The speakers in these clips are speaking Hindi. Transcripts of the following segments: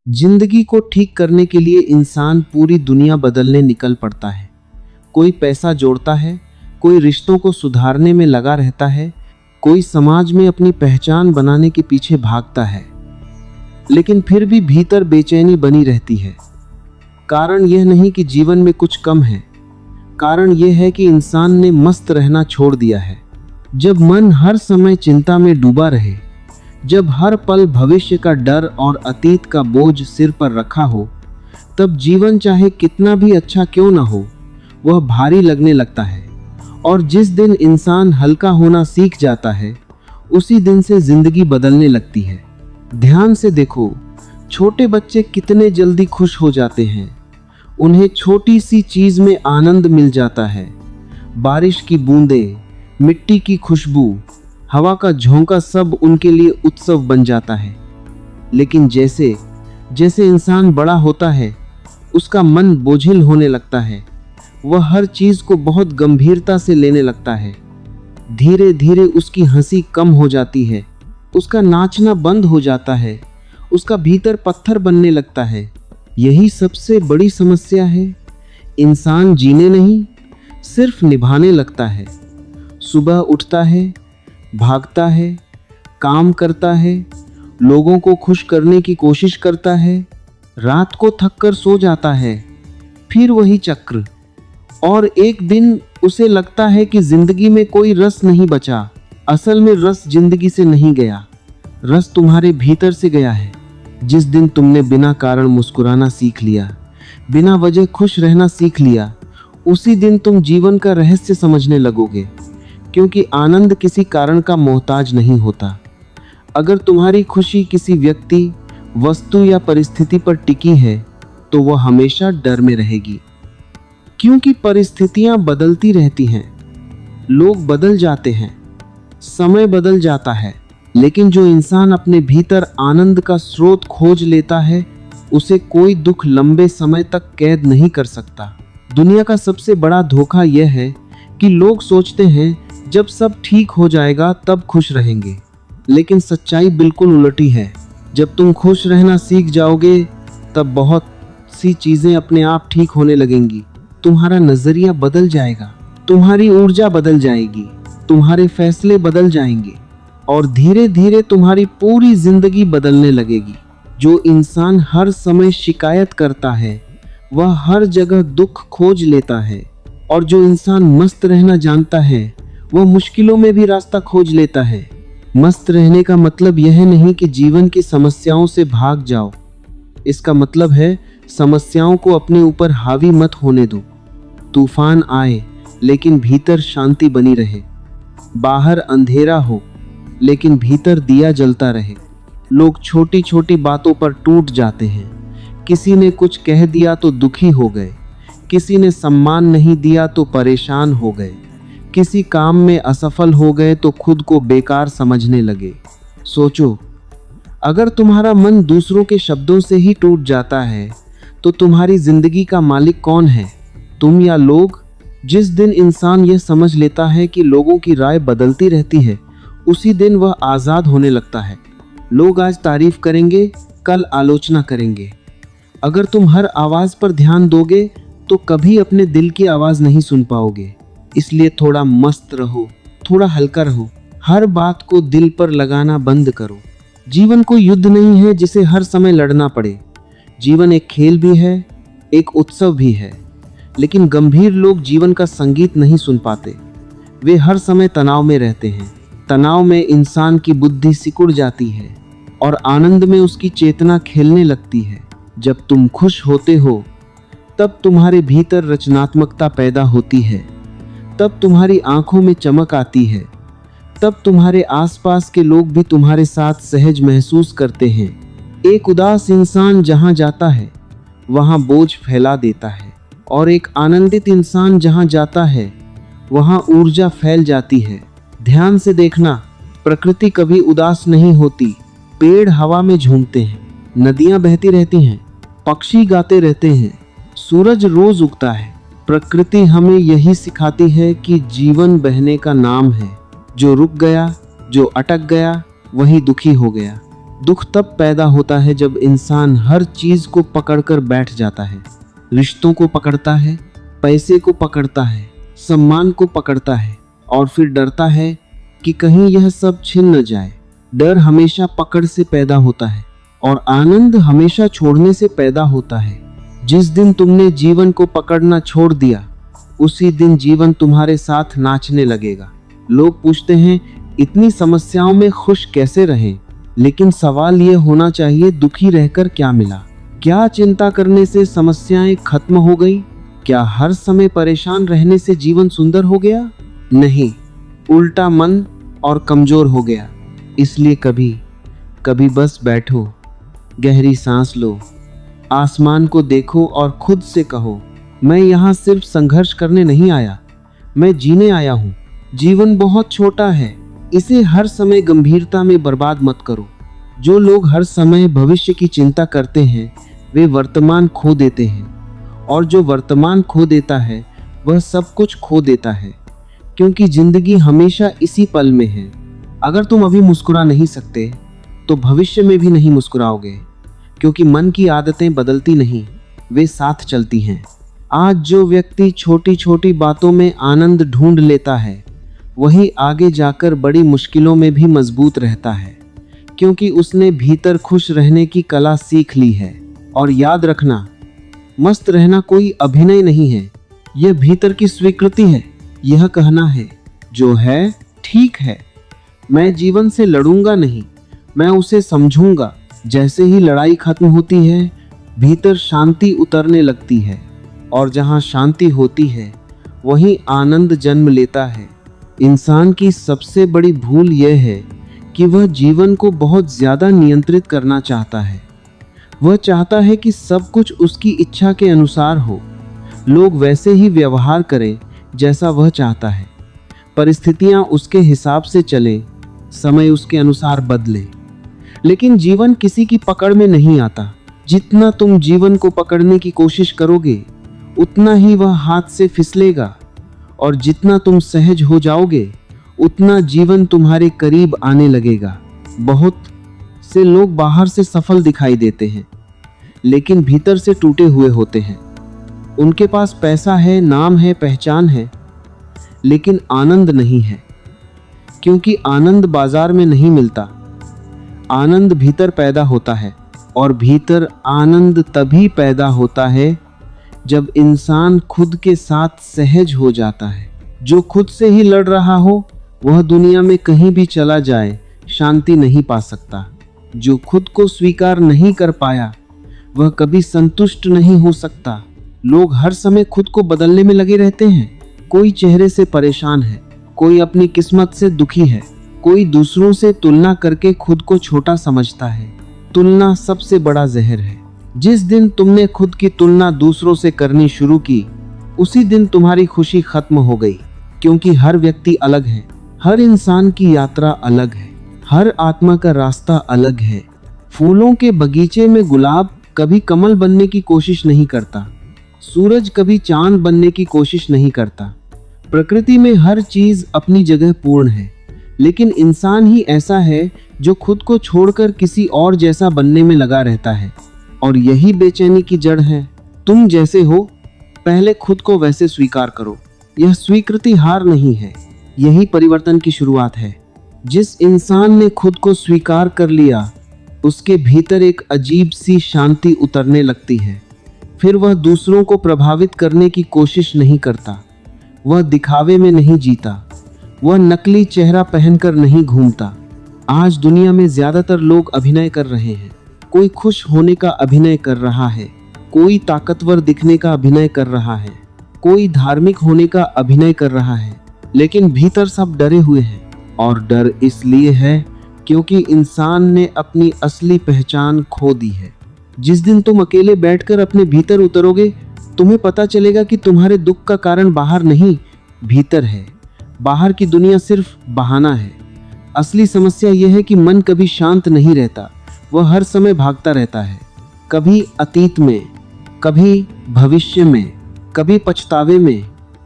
जिंदगी को ठीक करने के लिए इंसान पूरी दुनिया बदलने निकल पड़ता है। कोई पैसा जोड़ता है, कोई रिश्तों को सुधारने में लगा रहता है, कोई समाज में अपनी पहचान बनाने के पीछे भागता है, लेकिन फिर भी भीतर बेचैनी बनी रहती है। कारण यह नहीं कि जीवन में कुछ कम है, कारण यह है कि इंसान ने मस्त रहना छोड़ दिया है। जब मन हर समय चिंता में डूबा रहे, जब हर पल भविष्य का डर और अतीत का बोझ सिर पर रखा हो, तब जीवन चाहे कितना भी अच्छा क्यों ना हो, वह भारी लगने लगता है। और जिस दिन इंसान हल्का होना सीख जाता है, उसी दिन से जिंदगी बदलने लगती है। ध्यान से देखो, छोटे बच्चे कितने जल्दी खुश हो जाते हैं। उन्हें छोटी सी चीज में आनंद मिल जाता है। बारिश की बूंदें, मिट्टी की खुशबू, हवा का झोंका सब उनके लिए उत्सव बन जाता है। लेकिन जैसे जैसे इंसान बड़ा होता है, उसका मन बोझिल होने लगता है। वह हर चीज को बहुत गंभीरता से लेने लगता है। धीरे धीरे उसकी हंसी कम हो जाती है, उसका नाचना बंद हो जाता है, उसका भीतर पत्थर बनने लगता है। यही सबसे बड़ी समस्या है। इंसान जीने नहीं, सिर्फ निभाने लगता है। सुबह उठता है, भागता है, काम करता है, लोगों को खुश करने की कोशिश करता है, रात को थककर सो जाता है। फिर वही चक्र। और एक दिन उसे लगता है कि जिंदगी में कोई रस नहीं बचा। असल में रस जिंदगी से नहीं गया, रस तुम्हारे भीतर से गया है। जिस दिन तुमने बिना कारण मुस्कुराना सीख लिया, बिना वजह खुश रहना सीख लिया, उसी दिन तुम जीवन का रहस्य समझने लगोगे। क्योंकि आनंद किसी कारण का मोहताज नहीं होता। अगर तुम्हारी खुशी किसी व्यक्ति, वस्तु या परिस्थिति पर टिकी है, तो वह हमेशा डर में रहेगी। क्योंकि परिस्थितियां बदलती रहती हैं, लोग बदल जाते हैं, समय बदल जाता है, लेकिन जो इंसान अपने भीतर आनंद का स्रोत खोज लेता है, उसे कोई दुख लंबे समय तक कैद नहीं कर सकता। दुनिया का सबसे बड़ा धोखा यह है कि लोग सोचते हैं जब सब ठीक हो जाएगा तब खुश रहेंगे, लेकिन सच्चाई बिल्कुल उलटी है। जब तुम खुश रहना सीख जाओगे, तब बहुत सी चीजें अपने आप ठीक होने लगेंगी। तुम्हारा नजरिया बदल जाएगा, तुम्हारी ऊर्जा बदल जाएगी, तुम्हारे फैसले बदल जाएंगे और धीरे धीरे तुम्हारी पूरी जिंदगी बदलने लगेगी। जो इंसान हर समय शिकायत करता है, वह हर जगह दुख खोज लेता है, और जो इंसान मस्त रहना जानता है, वह मुश्किलों में भी रास्ता खोज लेता है। मस्त रहने का मतलब यह नहीं कि जीवन की समस्याओं से भाग जाओ। इसका मतलब है समस्याओं को अपने ऊपर हावी मत होने दो। तूफान आए, लेकिन भीतर शांति बनी रहे। बाहर अंधेरा हो, लेकिन भीतर दिया जलता रहे। लोग छोटी छोटी बातों पर टूट जाते हैं। किसी ने कुछ कह दिया तो दुखी हो गए, किसी ने सम्मान नहीं दिया तो परेशान हो गए, किसी काम में असफल हो गए तो खुद को बेकार समझने लगे। सोचो, अगर तुम्हारा मन दूसरों के शब्दों से ही टूट जाता है, तो तुम्हारी जिंदगी का मालिक कौन है, तुम या लोग? जिस दिन इंसान यह समझ लेता है कि लोगों की राय बदलती रहती है, उसी दिन वह आज़ाद होने लगता है। लोग आज तारीफ करेंगे, कल आलोचना करेंगे। अगर तुम हर आवाज़ पर ध्यान दोगे, तो कभी अपने दिल की आवाज़ नहीं सुन पाओगे। इसलिए थोड़ा मस्त रहो, थोड़ा हल्का रहो, हर बात को दिल पर लगाना बंद करो। जीवन कोई युद्ध नहीं है जिसे हर समय लड़ना पड़े। जीवन एक खेल भी है, एक उत्सव भी है। लेकिन गंभीर लोग जीवन का संगीत नहीं सुन पाते। वे हर समय तनाव में रहते हैं। तनाव में इंसान की बुद्धि सिकुड़ जाती है और आनंद में उसकी चेतना खेलने लगती है। जब तुम खुश होते हो, तब तुम्हारे भीतर रचनात्मकता पैदा होती है, तब तुम्हारी आंखों में चमक आती है, तब तुम्हारे आसपास के लोग भी तुम्हारे साथ सहज महसूस करते हैं। एक उदास इंसान जहां जाता है, वहां बोझ फैला देता है, और एक आनंदित इंसान जहां जाता है, वहां ऊर्जा फैल जाती है। ध्यान से देखना, प्रकृति कभी उदास नहीं होती। पेड़ हवा में झूमते हैं, नदियां बहती रहती हैं, पक्षी गाते रहते हैं, सूरज रोज उगता है। प्रकृति हमें यही सिखाती है कि जीवन बहने का नाम है। जो रुक गया, जो अटक गया, वही दुखी हो गया। दुख तब पैदा होता है जब इंसान हर चीज को पकड़कर बैठ जाता है। रिश्तों को पकड़ता है, पैसे को पकड़ता है, सम्मान को पकड़ता है और फिर डरता है कि कहीं यह सब छिन न जाए। डर हमेशा पकड़ से पैदा होता है और आनंद हमेशा छोड़ने से पैदा होता है। जिस दिन तुमने जीवन को पकड़ना छोड़ दिया, उसी दिन जीवन तुम्हारे साथ नाचने लगेगा। लोग पूछते हैं इतनी समस्याओं में खुश कैसे रहें? लेकिन सवाल यह होना चाहिए, दुखी रहकर क्या मिला? क्या चिंता करने से समस्याएं खत्म हो गई? क्या हर समय परेशान रहने से जीवन सुंदर हो गया? नहीं, उल्टा मन और कमजोर हो गया। इसलिए कभी कभी बस बैठो, गहरी सांस लो, आसमान को देखो और खुद से कहो, मैं यहाँ सिर्फ संघर्ष करने नहीं आया, मैं जीने आया हूँ। जीवन बहुत छोटा है, इसे हर समय गंभीरता में बर्बाद मत करो। जो लोग हर समय भविष्य की चिंता करते हैं, वे वर्तमान खो देते हैं, और जो वर्तमान खो देता है वह सब कुछ खो देता है, क्योंकि जिंदगी हमेशा इसी पल में है। अगर तुम अभी मुस्कुरा नहीं सकते तो भविष्य में भी नहीं मुस्कुराओगे, क्योंकि मन की आदतें बदलती नहीं, वे साथ चलती हैं। आज जो व्यक्ति छोटी छोटी बातों में आनंद ढूंढ लेता है, वही आगे जाकर बड़ी मुश्किलों में भी मजबूत रहता है, क्योंकि उसने भीतर खुश रहने की कला सीख ली है। और याद रखना, मस्त रहना कोई अभिनय नहीं है, यह भीतर की स्वीकृति है। यह कहना है जो है ठीक है, मैं जीवन से लड़ूंगा नहीं, मैं उसे समझूंगा। जैसे ही लड़ाई खत्म होती है, भीतर शांति उतरने लगती है, और जहाँ शांति होती है वहीं आनंद जन्म लेता है। इंसान की सबसे बड़ी भूल यह है कि वह जीवन को बहुत ज़्यादा नियंत्रित करना चाहता है। वह चाहता है कि सब कुछ उसकी इच्छा के अनुसार हो, लोग वैसे ही व्यवहार करें जैसा वह चाहता है, परिस्थितियां उसके हिसाब से चलें, समय उसके अनुसार बदले। लेकिन जीवन किसी की पकड़ में नहीं आता। जितना तुम जीवन को पकड़ने की कोशिश करोगे, उतना ही वह हाथ से फिसलेगा, और जितना तुम सहज हो जाओगे, उतना जीवन तुम्हारे करीब आने लगेगा। बहुत से लोग बाहर से सफल दिखाई देते हैं, लेकिन भीतर से टूटे हुए होते हैं। उनके पास पैसा है, नाम है, पहचान है, लेकिन आनंद नहीं है, क्योंकि आनंद बाजार में नहीं मिलता। आनंद भीतर पैदा होता है, और भीतर आनंद तभी पैदा होता है जब इंसान खुद के साथ सहज हो जाता है। जो खुद से ही लड़ रहा हो, वह दुनिया में कहीं भी चला जाए शांति नहीं पा सकता। जो खुद को स्वीकार नहीं कर पाया, वह कभी संतुष्ट नहीं हो सकता। लोग हर समय खुद को बदलने में लगे रहते हैं। कोई चेहरे से परेशान है, कोई अपनी किस्मत से दुखी है, कोई दूसरों से तुलना करके खुद को छोटा समझता है। तुलना सबसे बड़ा जहर है। जिस दिन तुमने खुद की तुलना दूसरों से करनी शुरू की, उसी दिन तुम्हारी खुशी खत्म हो गई, क्योंकि हर व्यक्ति अलग है, हर इंसान की यात्रा अलग है, हर आत्मा का रास्ता अलग है। फूलों के बगीचे में गुलाब कभी कमल बनने की कोशिश नहीं करता, सूरज कभी चांद बनने की कोशिश नहीं करता। प्रकृति में हर चीज अपनी जगह पूर्ण है, लेकिन इंसान ही ऐसा है जो खुद को छोड़कर किसी और जैसा बनने में लगा रहता है, और यही बेचैनी की जड़ है। तुम जैसे हो, पहले खुद को वैसे स्वीकार करो। यह स्वीकृति हार नहीं है, यही परिवर्तन की शुरुआत है। जिस इंसान ने खुद को स्वीकार कर लिया, उसके भीतर एक अजीब सी शांति उतरने लगती है। फिर वह दूसरों को प्रभावित करने की कोशिश नहीं करता, वह दिखावे में नहीं जीता, वह नकली चेहरा पहनकर नहीं घूमता। आज दुनिया में ज्यादातर लोग अभिनय कर रहे हैं। कोई खुश होने का अभिनय कर रहा है, कोई ताकतवर दिखने का अभिनय कर रहा है, कोई धार्मिक होने का अभिनय कर रहा है, लेकिन भीतर सब डरे हुए हैं। और डर इसलिए है क्योंकि इंसान ने अपनी असली पहचान खो दी है। जिस दिन तुम अकेले बैठकर अपने भीतर उतरोगे, तुम्हें पता चलेगा कि तुम्हारे दुख का कारण बाहर नहीं, भीतर है। बाहर की दुनिया सिर्फ बहाना है। असली समस्या यह है कि मन कभी शांत नहीं रहता, वह हर समय भागता रहता है, कभी अतीत में, कभी भविष्य में, कभी पछतावे में,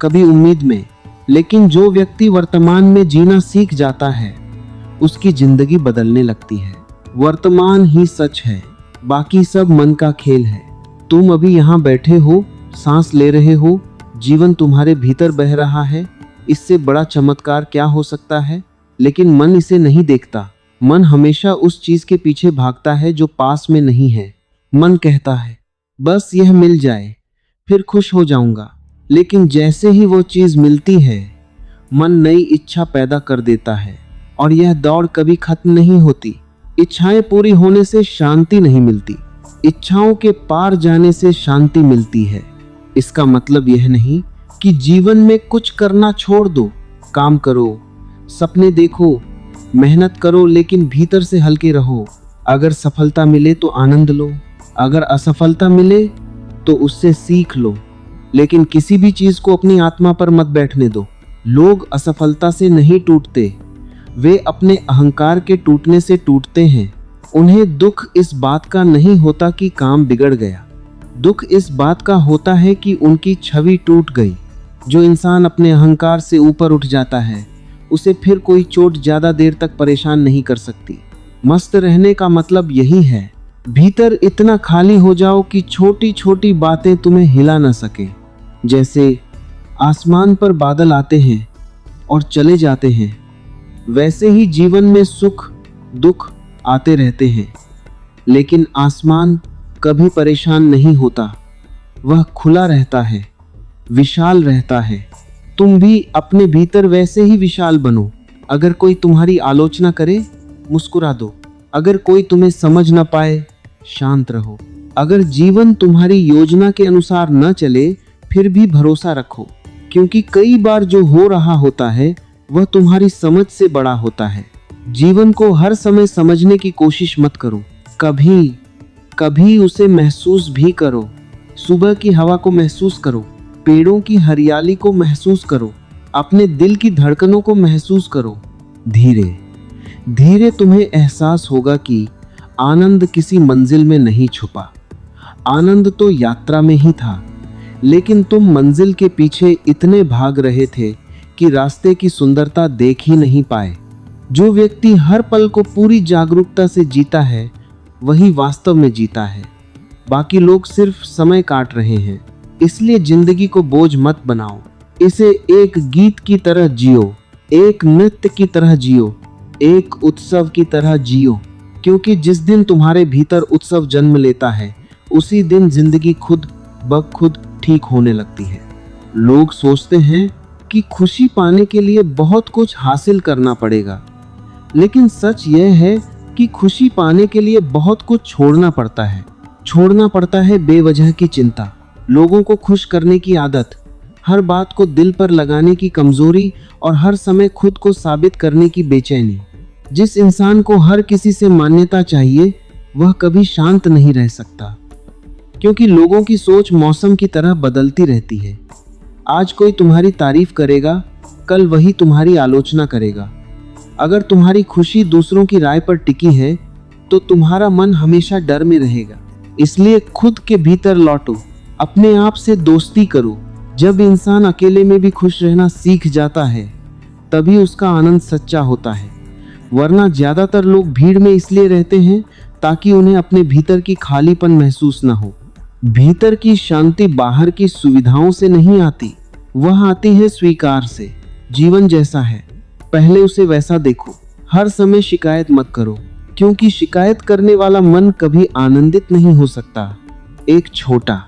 कभी उम्मीद में। लेकिन जो व्यक्ति वर्तमान में जीना सीख जाता है, उसकी जिंदगी बदलने लगती है। वर्तमान ही सच है, बाकी सब मन का खेल है। तुम अभी यहाँ बैठे हो, सांस ले रहे हो, जीवन तुम्हारे भीतर बह रहा है। इससे बड़ा चमत्कार क्या हो सकता है? लेकिन मन इसे नहीं देखता। मन हमेशा उस चीज के पीछे भागता है जो पास में नहीं है। मन कहता है बस यह मिल जाए फिर खुश हो जाऊंगा, लेकिन जैसे ही वो चीज मिलती है मन नई इच्छा पैदा कर देता है और यह दौड़ कभी खत्म नहीं होती। इच्छाएं पूरी होने से शांति नहीं मिलती, इच्छाओं के पार जाने से शांति मिलती है। इसका मतलब यह नहीं कि जीवन में कुछ करना छोड़ दो। काम करो, सपने देखो, मेहनत करो, लेकिन भीतर से हल्के रहो। अगर सफलता मिले तो आनंद लो, अगर असफलता मिले तो उससे सीख लो, लेकिन किसी भी चीज को अपनी आत्मा पर मत बैठने दो। लोग असफलता से नहीं टूटते, वे अपने अहंकार के टूटने से टूटते हैं। उन्हें दुख इस बात का नहीं होता कि काम बिगड़ गया, दुख इस बात का होता है कि उनकी छवि टूट गई। जो इंसान अपने अहंकार से ऊपर उठ जाता है उसे फिर कोई चोट ज्यादा देर तक परेशान नहीं कर सकती। मस्त रहने का मतलब यही है, भीतर इतना खाली हो जाओ कि छोटी छोटी बातें तुम्हें हिला ना सके। जैसे आसमान पर बादल आते हैं और चले जाते हैं, वैसे ही जीवन में सुख दुख आते रहते हैं, लेकिन आसमान कभी परेशान नहीं होता। वह खुला रहता है, विशाल रहता है। तुम भी अपने भीतर वैसे ही विशाल बनो। अगर कोई तुम्हारी आलोचना करे, मुस्कुरा दो। अगर कोई तुम्हें समझ ना पाए, शांत रहो। अगर जीवन तुम्हारी योजना के अनुसार न चले, फिर भी भरोसा रखो, क्योंकि कई बार जो हो रहा होता है वह तुम्हारी समझ से बड़ा होता है। जीवन को हर समय समझने की कोशिश मत करो, कभी कभी उसे महसूस भी करो। सुबह की हवा को महसूस करो, पेड़ों की हरियाली को महसूस करो, अपने दिल की धड़कनों को महसूस करो। धीरे धीरे तुम्हें एहसास होगा कि आनंद किसी मंजिल में नहीं छुपा, आनंद तो यात्रा में ही था। लेकिन तुम मंजिल के पीछे इतने भाग रहे थे कि रास्ते की सुंदरता देख ही नहीं पाए। जो व्यक्ति हर पल को पूरी जागरूकता से जीता है वही वास्तव में जीता है। बाकी लोग सिर्फ समय काट रहे हैं। इसलिए जिंदगी को बोझ मत बनाओ, इसे एक गीत की तरह जियो, एक नृत्य की तरह जियो, एक उत्सव की तरह जियो। क्योंकि जिस दिन तुम्हारे भीतर उत्सव जन्म लेता है उसी दिन जिंदगी खुद ब खुद ठीक होने लगती है। लोग सोचते हैं कि खुशी पाने के लिए बहुत कुछ हासिल करना पड़ेगा, लेकिन सच यह है कि खुशी पाने के लिए बहुत कुछ छोड़ना पड़ता है। छोड़ना पड़ता है बेवजह की चिंता, लोगों को खुश करने की आदत, हर बात को दिल पर लगाने की कमजोरी और हर समय खुद को साबित करने की बेचैनी। जिस इंसान को हर किसी से मान्यता चाहिए वह कभी शांत नहीं रह सकता, क्योंकि लोगों की सोच मौसम की तरह बदलती रहती है। आज कोई तुम्हारी तारीफ करेगा, कल वही तुम्हारी आलोचना करेगा। अगर तुम्हारी खुशी दूसरों की राय पर टिकी है तो तुम्हारा मन हमेशा डर में रहेगा। इसलिए खुद के भीतर लौटो, अपने आप से दोस्ती करो। जब इंसान अकेले में भी खुश रहना सीख जाता है तभी उसका आनंद सच्चा होता है। वरना ज्यादातर लोग भीड़ में इसलिए रहते हैं ताकि उन्हें अपने भीतर की खालीपन महसूस न हो। भीतर की शांति बाहर की सुविधाओं से नहीं आती, वह आती है स्वीकार से। जीवन जैसा है पहले उसे वैसा देखो। हर समय शिकायत मत करो, क्योंकि शिकायत करने वाला मन कभी आनंदित नहीं हो सकता। एक छोटा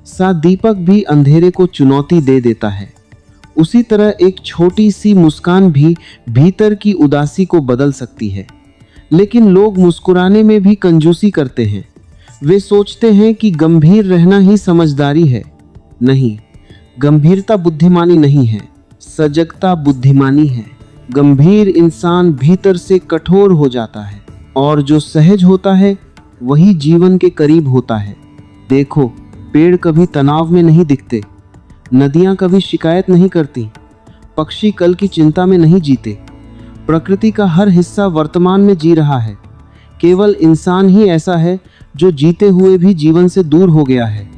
सा दीपक भी अंधेरे को चुनौती दे देता है। उसी तरह एक छोटी सी मुस्कान भी भीतर की उदासी को बदल सकती है। लेकिन लोग मुस्कुराने में भी कंजूसी करते हैं। वे सोचते हैं कि गंभीर रहना ही समझदारी है। नहीं, गंभीरता बुद्धिमानी नहीं है, सजगता बुद्धिमानी है। गंभीर इंसान भीतर से कठोर हो जाता है और जो सहज होता है वही जीवन के करीब होता है। देखो, पेड़ कभी तनाव में नहीं दिखते, नदियां कभी शिकायत नहीं करती, पक्षी कल की चिंता में नहीं जीते। प्रकृति का हर हिस्सा वर्तमान में जी रहा है। केवल इंसान ही ऐसा है जो जीते हुए भी जीवन से दूर हो गया है।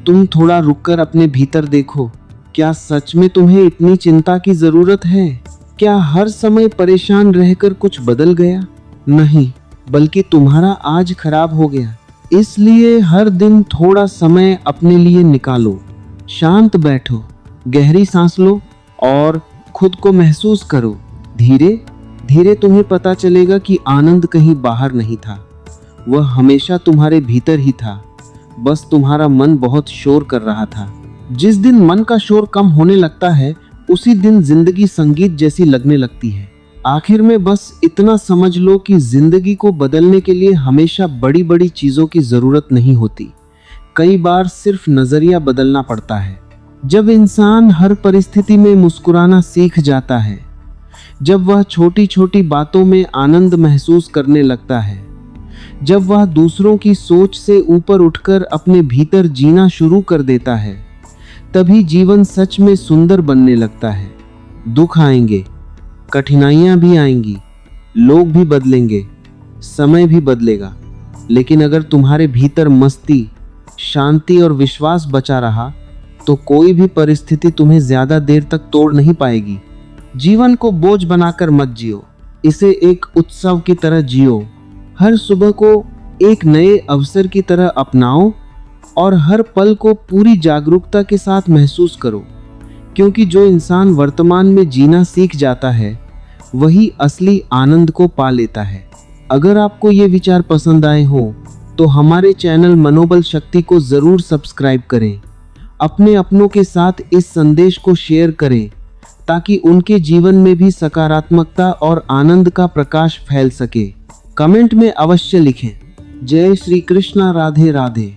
तुम थोड़ा रुककर अपने भीतर देखो, क्या सच में तुम्हें इतनी चिंता की जरूरत है? क्या हर समय परेशान रहकर कुछ बदल गया? नहीं, बल्कि तुम्हारा आज खराब हो गया। इसलिए हर दिन थोड़ा समय अपने लिए निकालो, शांत बैठो, गहरी सांस लो और खुद को महसूस करो। धीरे धीरे तुम्हें पता चलेगा कि आनंद कहीं बाहर नहीं था, वह हमेशा तुम्हारे भीतर ही था। बस तुम्हारा मन बहुत शोर कर रहा था। जिस दिन मन का शोर कम होने लगता है, उसी दिन जिंदगी संगीत जैसी लगने लगती है। आखिर में बस इतना समझ लो कि जिंदगी को बदलने के लिए हमेशा बड़ी बड़ी चीजों की जरूरत नहीं होती। कई बार सिर्फ नजरिया बदलना पड़ता है। जब इंसान हर परिस्थिति में मुस्कुराना सीख जाता है, जब वह छोटी छोटी बातों में आनंद महसूस करने लगता है, जब वह दूसरों की सोच से ऊपर उठकर अपने भीतर जीना शुरू कर देता है, तभी जीवन सच में सुंदर बनने लगता है। दुख आएंगे, कठिनाइयां भी आएंगी, लोग भी बदलेंगे, समय भी बदलेगा, लेकिन अगर तुम्हारे भीतर मस्ती, शांति और विश्वास बचा रहा तो कोई भी परिस्थिति तुम्हें ज्यादा देर तक तोड़ नहीं पाएगी। जीवन को बोझ बनाकर मत जियो, इसे एक उत्सव की तरह जियो। हर सुबह को एक नए अवसर की तरह अपनाओ और हर पल को पूरी जागरूकता के साथ महसूस करो, क्योंकि जो इंसान वर्तमान में जीना सीख जाता है, वही असली आनंद को पा लेता है। अगर आपको ये विचार पसंद आए हो तो हमारे चैनल मनोबल शक्ति को जरूर सब्सक्राइब करें। अपने अपनों के साथ इस संदेश को शेयर करें ताकि उनके जीवन में भी सकारात्मकता और आनंद का प्रकाश फैल सके। कमेंट में अवश्य लिखें। जय श्री कृष्णा, राधे राधे।